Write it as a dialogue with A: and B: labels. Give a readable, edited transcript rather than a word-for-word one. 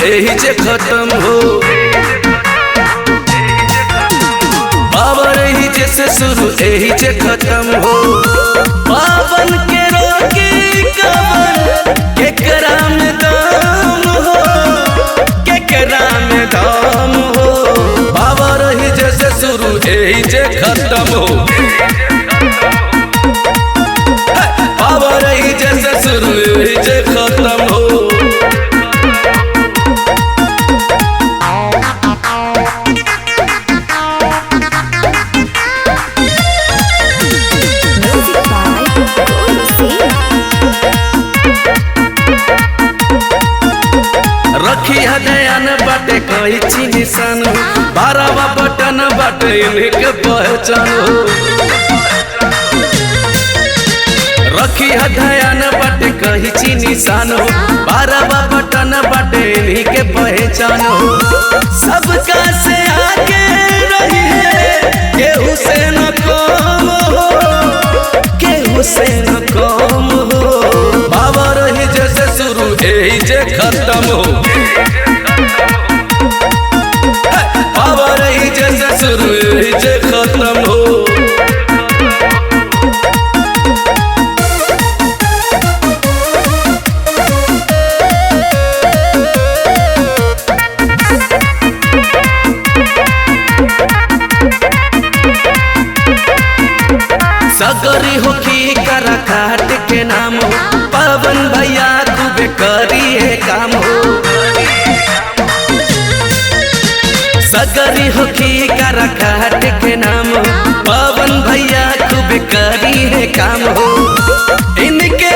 A: यही जे खत्म हो। पावर यही जैसे शुरू यही जे खत्म हो। पावन के रोकी कवन केकरा में दम हो, केकरा में दम हो। पावर यही जैसे शुरू यही जे खत्म हो। पावर यही जैसे शुरू यही जे खत्म हो। रखी है ध्यान बाटे कही ची निशान, 12वां बटन बाटे इनके पहचान हो। रखी है ध्यान बाटे कही ची निशान हो, 12वां बटन बाटे इनके पहचान हो। सबका से आगे रही है केहू से न कम हो, केहू से न कम हो। पावर ही जैसे शुरू यही जे खत्म हो। पावर ही जैसे शुरू यही जे खत्म हो। सगरी होखी करा काट के नाम हो, पवन भैया खूबे करी है काम हो। सगरी होखी करा काट के नाम हो, पवन भैया खूबे करी है काम हो। इनके